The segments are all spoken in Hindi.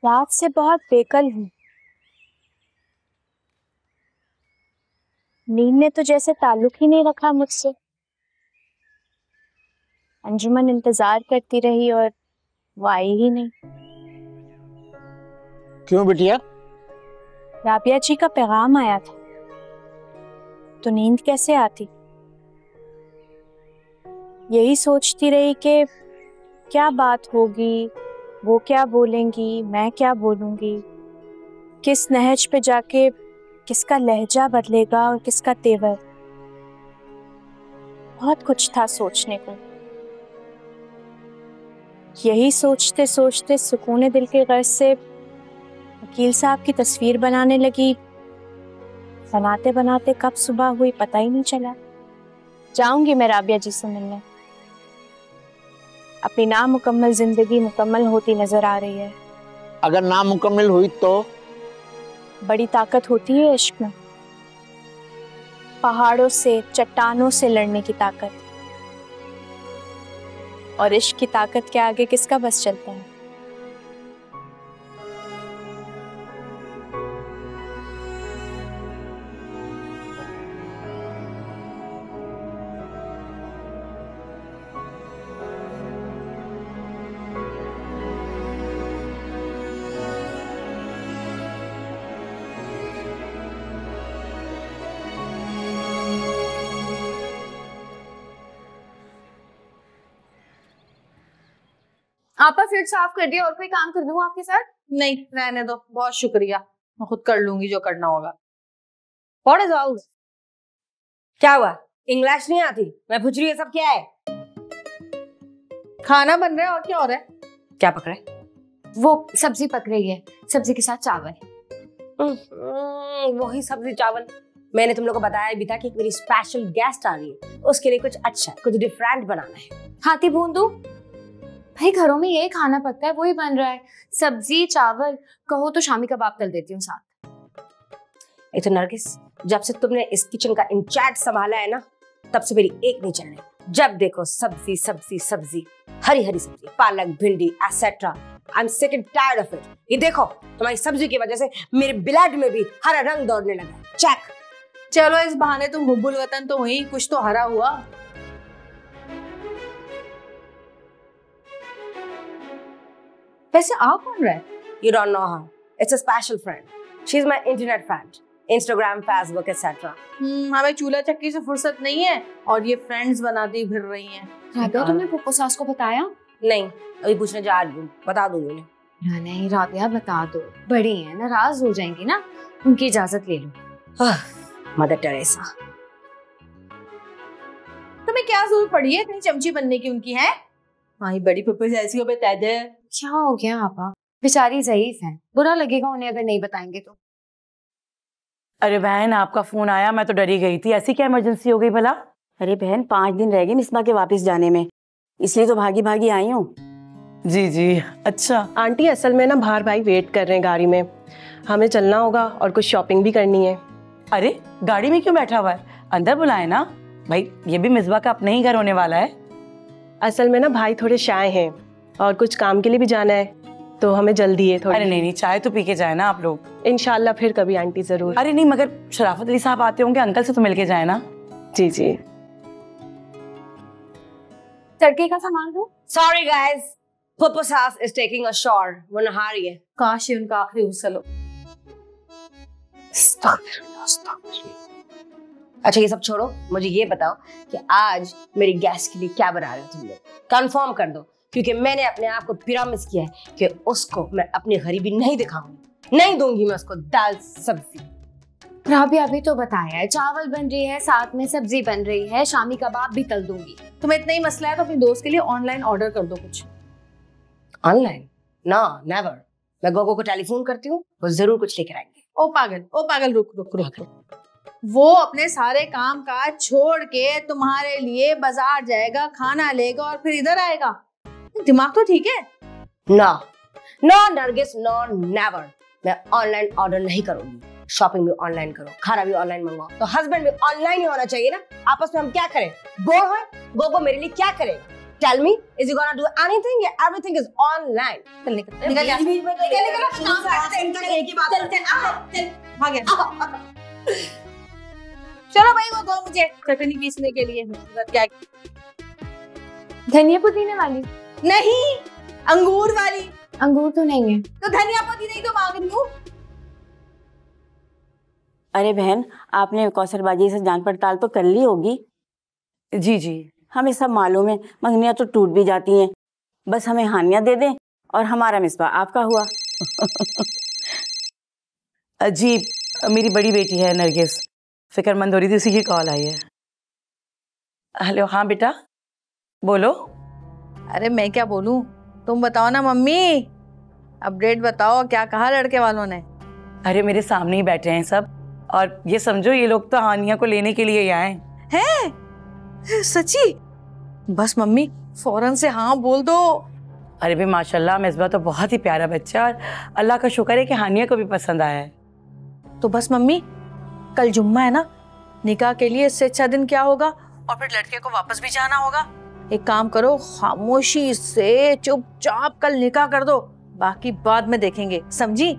रात से बहुत बेकल हूँ। नींद ने तो जैसे ताल्लुक ही नहीं रखा मुझसे। अंजुमन इंतजार करती रही और वो आई ही नहीं। क्यों बिटिया? राबिया जी का पैगाम आया था, तो नींद कैसे आती। यही सोचती रही कि क्या बात होगी, वो क्या बोलेंगी, मैं क्या बोलूंगी, किस नहज पे जाके किसका लहजा बदलेगा और किसका तेवर। बहुत कुछ था सोचने को। यही सोचते सोचते सुकून दिल के गर्ज से वकील साहब की तस्वीर बनाने लगी। बनाते बनाते कब सुबह हुई पता ही नहीं चला। जाऊंगी मैं राबिया जी से मिलने। अपनी नामुकम्मल जिंदगी मुकम्मल होती नजर आ रही है। अगर नामुकम्मल हुई तो? बड़ी ताकत होती है इश्क में, पहाड़ों से चट्टानों से लड़ने की ताकत। और इश्क की ताकत के आगे किसका बस चलता है। आपा फ्रिज साफ कर दिया, और कोई काम कर दूं आपके साथ? नहीं, रहने दो, बहुत शुक्रिया, मैं खुद कर लूंगी जो करना होगा। What is all this? क्या हुआ? इंग्लिश नहीं आती? मैं पूछ रही हूँ सब क्या है? खाना बन रहा है और क्या हो रहा है? क्या पक रहा है? वो सब्जी पक रही है, सब्जी के साथ चावल। वही सब्जी चावल। मैंने तुम लोग को बताया भी था कि मेरी स्पेशल गेस्ट आ रही है, उसके लिए कुछ अच्छा कुछ डिफरेंट बनाना है। हाथी बूंदू भाई, घरों में यही खाना पकता है, वही बन रहा है, सब्जी चावल। कहो तो शामी कबाब तल देती हूँ साथ। ये तो नरगिस, जब से तुमने इस किचन का इंचार्ज संभाला है ना, तब से मेरी एक नहीं चल रही। जब देखो सब्जी सब्जी सब्जी, हरी हरी सब्जी, पालक भिंडी etcetera. I am sick and tired of it. ये देखो, तुम्हारी सब्जी की वजह से मेरे ब्लड में भी हरा रंग दौड़ने लगा। चेक। चलो इस बहाने तुम हुब्बुल वतन तो हुई, कुछ तो हरा हुआ। वैसे आप कौन रहा है? You don't know her. It's a special friend. She's my internet friend. Instagram, Facebook, etc. हमें चूल्हा चक्की से फुर्सत नहीं है और ये फ्रेंड्स बनाती फिर रही हैं। राबिया, तुमने पुप्पो सास को बताया? नहीं, अभी पूछने जा रही हूँ, बता दूंगी उन्हें। नहीं राबिया, बता दो, बड़ी है, नाराज हो जाएंगी ना, उनकी इजाजत ले लो। Mother Teresa. तुम्हें क्या जरूरत पड़ी है इतनी चमची बनने की उनकी, है? हाँ, बड़ी पुप्पो ऐसी हो बता दे। क्या हो गया आपा? बेचारी ज़ईफ है, बुरा लगेगा उन्हें अगर नहीं बताएंगे तो। अरे बहन, आपका फोन आया, मैं तो डरी गई थी। ऐसी क्या इमरजेंसी हो गई भला? अरे बहन, 5 दिन रह गए मिसबा के वापस जाने में, इसलिए तो भागी भागी आई हूँ। जी जी, अच्छा। आंटी, असल में ना बाहर भाई वेट कर रहे हैं गाड़ी में, हमें चलना होगा और कुछ शॉपिंग भी करनी है। अरे गाड़ी में क्यों बैठा हुआ है? अंदर बुलाए ना भाई, ये भी मिसबा का अपना ही घर होने वाला है। असल में ना भाई थोड़े शाय हैं और कुछ काम के लिए भी जाना है, तो हमें जल्दी है थोड़ी। अरे नहीं, चाय तो पी के जाए ना आप लोग। इंशाल्लाह फिर कभी आंटी, जरूर। अरे नहीं, मगर शराफत अली साहब आते होंगे, अंकल से तो मिल के जाए ना। जी जी। तड़के का सामान दो। Sorry guys, पुप्पो सास is taking a shower. वो नहा रही है। काश ये उनका आखिरी गुस्सा लो। अच्छा ये सब छोड़ो, मुझे ये बताओ कि आज मेरी गेस्ट के लिए क्या बना रहे हो तुम लोग? कंफर्म कर दो, क्योंकि मैंने अपने आप को प्रॉमिस किया है कि उसको मैं अपनी गरीबी नहीं दिखाऊंगी, नहीं दूंगी मैं उसको दाल सब्जी। राबिया अभी तो बताया है, चावल बन रही है, साथ में सब्जी बन रही है, शामी कबाब भी तल दूंगी। तुम्हें इतना ही मसला है तो अपनी दोस्त के लिए ऑनलाइन ऑर्डर कर दो कुछ। ऑनलाइन? ना, नेवर। मैं गोगो को टेलीफोन करती हूँ, वो जरूर कुछ लेकर आएंगे। ओ पागल, रुक रुक रुक रुक। वो अपने सारे काम काज छोड़ के तुम्हारे लिए बाजार जाएगा, खाना लेगा और फिर इधर आएगा। दिमाग तो ठीक है? ना नो नरगिस, नो नेवर। मैं ऑनलाइन ऑर्डर नहीं करूंगी। शॉपिंग भी ऑनलाइन करो, खाना भी ऑनलाइन मंगवाओ, तो हस्बैंड भी ऑनलाइन ही होना चाहिए ना। आपस में हम क्या करें? बोर हो? गोगो मेरे लिए क्या करेगा? Tell me, is he gonna do anything? Yeah, everything is online. चल निकल निकल जा। चलो भाई वो दो मुझे चटनी पीसने के लिए। क्या? धनिया पुदीने वाली? नहीं, अंगूर वाली। अंगूर तो नहीं है। तो धनिया पुदीने ही तो मांग रही हूँ। अरे बहन, आपने कौशलबाजी से जान पड़ताल तो कर ली होगी। जी जी, हमें सब मालूम है, मंगनियाँ तो टूट भी जाती हैं। बस हमें हानिया दे दें और हमारा मिसबा आपका हुआ। जी, मेरी बड़ी बेटी है नरगिस, फिक्रमंद हो रही थी, उसी की कॉल आई है। हेलो, हाँ बेटा बोलो। अरे मैं क्या बोलूं, तुम बताओ ना मम्मी, अपडेट बताओ, क्या कहा लड़के वालों ने? अरे मेरे सामने ही बैठे हैं सब, और ये समझो ये लोग तो हानिया को लेने के लिए ही आए हैं। सच्ची? बस मम्मी फौरन से हाँ बोल दो। अरे भी माशाल्लाह, मिसबा तो बहुत ही प्यारा बच्चा, और अल्लाह का शुक्र है कि हानिया को भी पसंद आया है। तो बस मम्मी, कल जुम्मा है ना, निकाह के लिए इससे अच्छा दिन क्या होगा? और फिर लड़के को वापस भी जाना होगा। एक काम करो, खामोशी से चुपचाप कल निकाह कर दो, बाकी बाद में देखेंगे, समझी?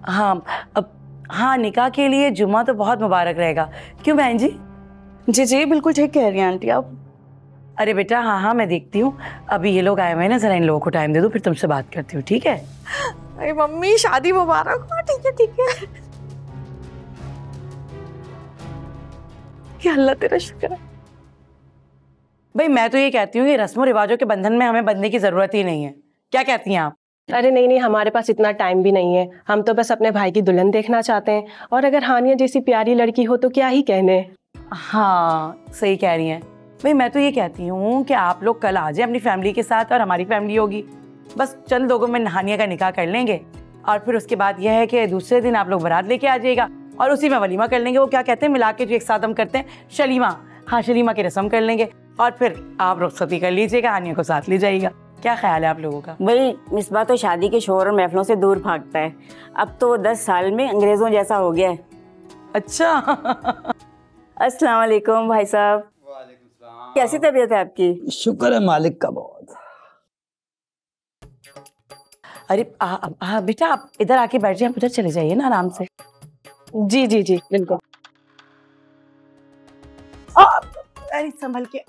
हाँ, अब हाँ, निकाह के लिए जुम्मा तो बहुत मुबारक रहेगा, क्यों बहन जी? जी जी, बिल्कुल ठीक कह रही हैं आंटी आप। अरे बेटा हाँ हाँ, मैं देखती हूँ, अभी ये लोग आए हुए हैं ना, जरा इन लोगों को टाइम दे दो, फिर तुमसे बात करती हूँ, ठीक है? अरे मम्मी शादी मुबारक हो। ठीक है ठीक है। या अल्लाह तेरा शुक्र है। भाई मैं तो ये कहती हूँ कि रस्मों रिवाजों के बंधन में हमें बंधने की जरूरत ही नहीं है। क्या कहती हैं आप? अरे नहीं नहीं, हमारे पास इतना टाइम भी नहीं है, हम तो बस अपने भाई की दुल्हन देखना चाहते हैं, और अगर हानिया जैसी प्यारी लड़की हो तो क्या ही कहने। हाँ सही कह रही हैं। भाई मैं तो ये कहती हूँ कि आप लोग कल आ जाए अपनी फैमिली के साथ, और हमारी फैमिली होगी, बस चंद लोगों में हानिया का निकाह कर लेंगे, और फिर उसके बाद यह है कि दूसरे दिन आप लोग बारात लेके आ जाइएगा, और उसी में वलीमा कर लेंगे। वो क्या कहते हैं, मिला के जो एक साथ हम करते हैं, शलीमा। हाँ, शलीमा की रस्म कर लेंगे, और फिर आप रुखसती कर लीजिएगा, हानिया को साथ ले जाइएगा। क्या ख्याल है आप लोगों का? भाई मिसबा तो शादी के शोर और महफिलों से दूर भागता है, अब तो 10 साल में अंग्रेजों जैसा हो गया है। अच्छा। अस्सलाम वालेकुम भाई साहब। कैसी तबीयत है आपकी? शुक्र है मालिक का बहुत। अरे बेटा आप इधर आके बैठ जाइए, आप उधर चले जाइए ना आराम से। जी जी जी बिल्कुल। अरे संभल के।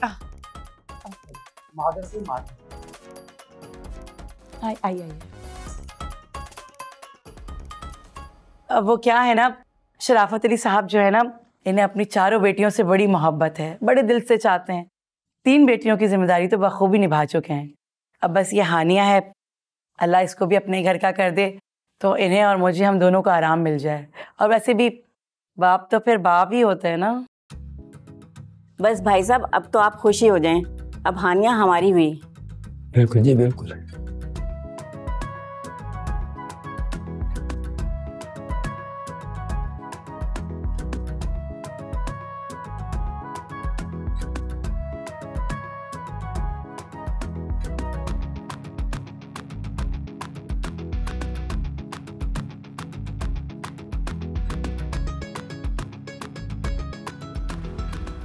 आइए। अब वो क्या है ना, शराफत अली साहब जो है ना, इन्हें अपनी चारों बेटियों से बड़ी मोहब्बत है, बड़े दिल से चाहते हैं। 3 बेटियों की जिम्मेदारी तो बखूबी निभा चुके हैं। अब बस ये हानिया है, अल्लाह इसको भी अपने घर का कर दे तो इन्हें और मुझे, हम दोनों को आराम मिल जाए। और वैसे भी बाप तो फिर बाप ही होते हैं ना। बस भाई साहब अब तो आप खुशी हो जाएं, अब हानिया हमारी हुई। बिल्कुल जी बिल्कुल।